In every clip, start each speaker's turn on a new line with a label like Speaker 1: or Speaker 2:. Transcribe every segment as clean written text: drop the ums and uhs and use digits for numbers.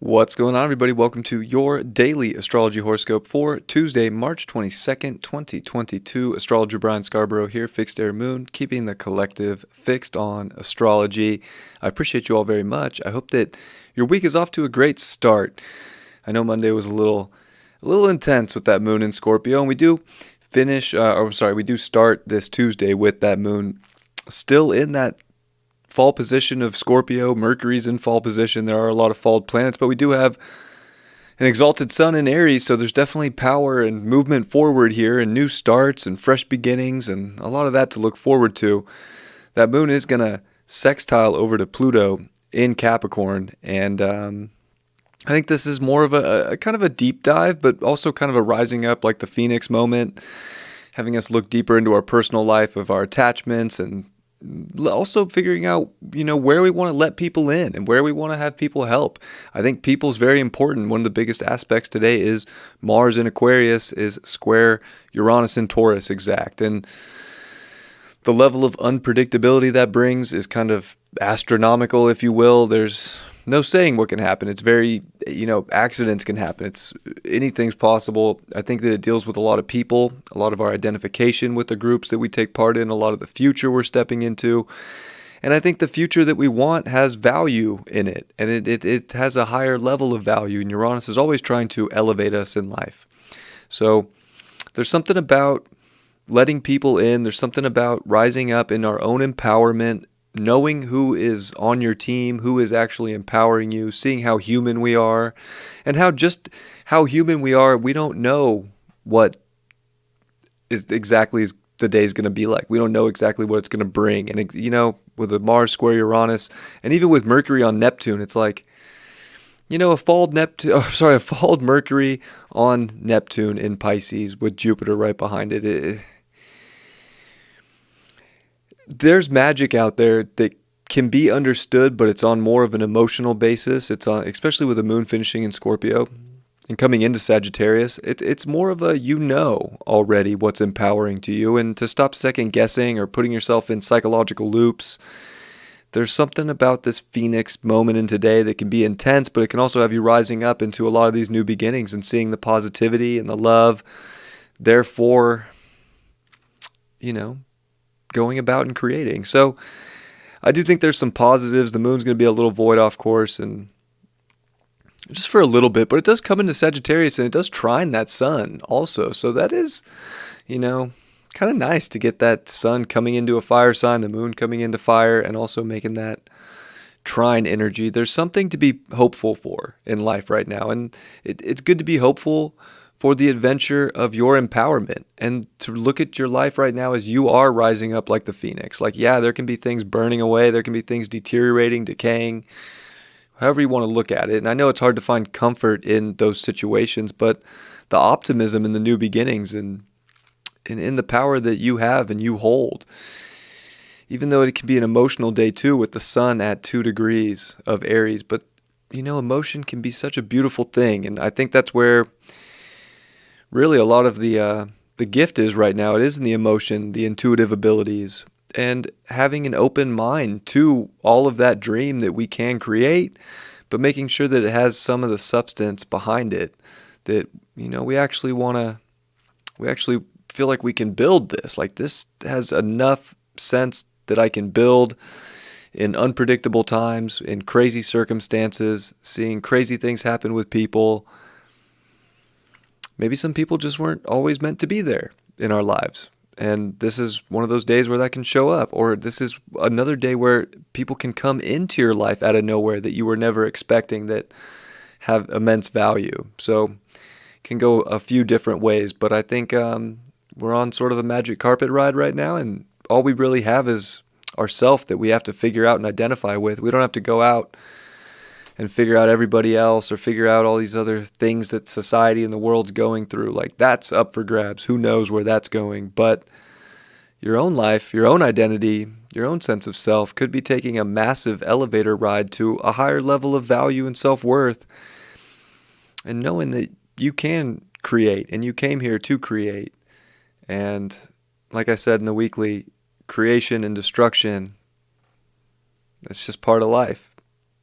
Speaker 1: What's going on, everybody? Welcome to your daily astrology horoscope for Tuesday, March 22nd, 2022. Astrologer Brian Scarborough here, Fixed Air Moon, keeping the collective fixed on astrology. I appreciate you all very much. I hope that your week is off to a great start. I know Monday was a little intense with that moon in Scorpio, and we do we do start this Tuesday with that moon still in that fall position of Scorpio. Mercury's in fall position. There are a lot of fall planets, but we do have an exalted sun in Aries, so there's definitely power and movement forward here and new starts and fresh beginnings and a lot of that to look forward to. That moon is going to sextile over to Pluto in Capricorn, and I think this is more of a kind of a deep dive, but also kind of a rising up like the Phoenix moment, having us look deeper into our personal life of our attachments and also figuring out, where we want to let people in and where we want to have people help. I think people's very important. One of the biggest aspects today is Mars in Aquarius is square Uranus in Taurus exact. And the level of unpredictability that brings is kind of astronomical, if you will. There's no saying what can happen. It's very, accidents can happen. Anything's possible. I think that it deals with a lot of people, a lot of our identification with the groups that we take part in, a lot of the future we're stepping into. And I think the future that we want has value in it, and it has a higher level of value. And Uranus is always trying to elevate us in life. So there's something about letting people in. There's something about rising up in our own empowerment, knowing who is on your team, who is actually empowering you, seeing how human we are, and how human we are. We don't know what is the day's going to be like. We don't know exactly what it's going to bring. And, with the Mars square Uranus, and even with Mercury on Neptune, it's like, a falled Mercury on Neptune in Pisces with Jupiter right behind it. There's magic out there that can be understood, but it's on more of an emotional basis. It's on, especially with the moon finishing in Scorpio and coming into Sagittarius. It's more of a already what's empowering to you, and to stop second guessing or putting yourself in psychological loops. There's something about this Phoenix moment in today that can be intense, but it can also have you rising up into a lot of these new beginnings and seeing the positivity and the love. Therefore, going about and creating. So I do think there's some positives. The moon's going to be a little void off course, and just for a little bit, but it does come into Sagittarius and it does trine that sun also. So that is, kind of nice to get that sun coming into a fire sign, the moon coming into fire, and also making that trine energy. There's something to be hopeful for in life right now. And it's good to be hopeful for the adventure of your empowerment, and to look at your life right now as you are rising up like the Phoenix. Like, yeah, there can be things burning away. There can be things deteriorating, decaying, however you want to look at it. And I know it's hard to find comfort in those situations, but the optimism in the new beginnings and in the power that you have and you hold, even though it can be an emotional day too with the sun at 2 degrees of Aries, but emotion can be such a beautiful thing. And I think that's where really a lot of the gift is right now. It is in the emotion, the intuitive abilities, and having an open mind to all of that dream that we can create, but making sure that it has some of the substance behind it, that, we actually feel like we can build this. Like, this has enough sense that I can build in unpredictable times, in crazy circumstances, seeing crazy things happen with people. Maybe some people just weren't always meant to be there in our lives. And this is one of those days where that can show up. Or this is another day where people can come into your life out of nowhere that you were never expecting, that have immense value. So it can go a few different ways. But I think we're on sort of a magic carpet ride right now. And all we really have is ourself that we have to figure out and identify with. We don't have to go out and figure out everybody else or figure out all these other things that society and the world's going through. Like, that's up for grabs. Who knows where that's going? But your own life, your own identity, your own sense of self could be taking a massive elevator ride to a higher level of value and self-worth, and knowing that you can create and you came here to create. And like I said in the weekly, creation and destruction, that's just part of life.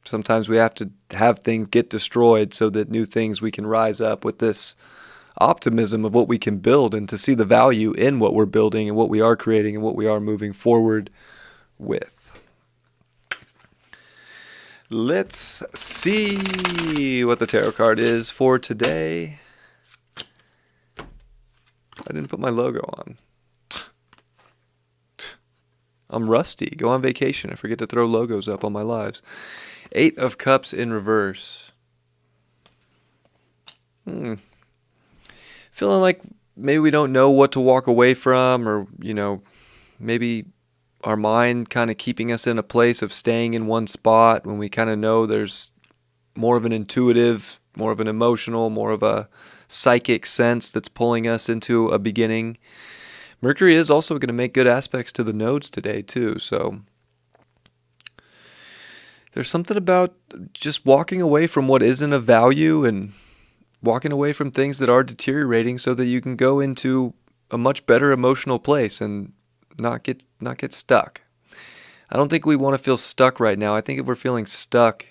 Speaker 1: Sometimes we have to have things get destroyed so that new things we can rise up with this optimism of what we can build and to see the value in what we're building and what we are creating and what we are moving forward with. Let's see what the tarot card is for today. I didn't put my logo on. I'm rusty. Go on vacation. I forget to throw logos up on my lives. 8 of Cups in reverse. Feeling like maybe we don't know what to walk away from, or, maybe our mind kind of keeping us in a place of staying in one spot when we kind of know there's more of an intuitive, more of an emotional, more of a psychic sense that's pulling us into a beginning. Mercury is also going to make good aspects to the nodes today too, so there's something about just walking away from what isn't of value and walking away from things that are deteriorating so that you can go into a much better emotional place and not get stuck. I don't think we want to feel stuck right now. I think if we're feeling stuck,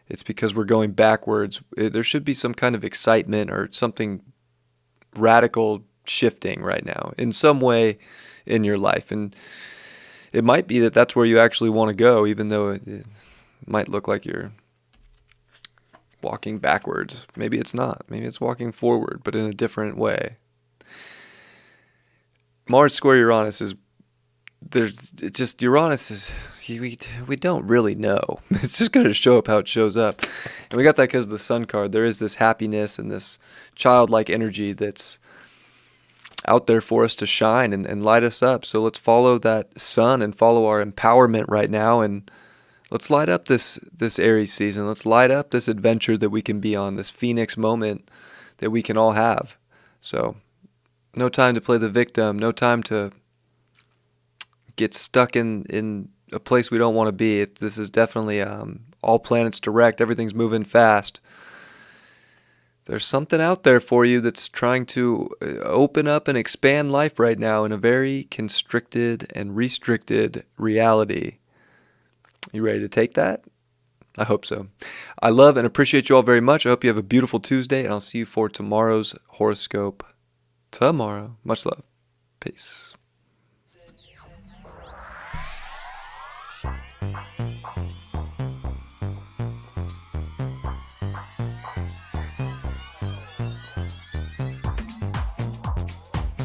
Speaker 1: it's because we're going backwards. There should be some kind of excitement or something radical shifting right now in some way in your life. And it might be that that's where you actually want to go, even though it might look like you're walking backwards. Maybe it's not. Maybe it's walking forward, but in a different way. Mars square Uranus is Uranus is, we don't really know. It's just going to show up how it shows up. And we got that because of the Sun card. There is this happiness and this childlike energy that's out there for us to shine and light us up. So let's follow that sun and follow our empowerment right now, and let's light up this Aries season. Let's light up this adventure that we can be on, this Phoenix moment that we can all have. So no time to play the victim, no time to get stuck in a place we don't want to be. This is definitely all planets direct. Everything's moving fast. There's something out there for you that's trying to open up and expand life right now in a very constricted and restricted reality. You ready to take that? I hope so. I love and appreciate you all very much. I hope you have a beautiful Tuesday, and I'll see you for tomorrow's horoscope tomorrow. Much love. Peace.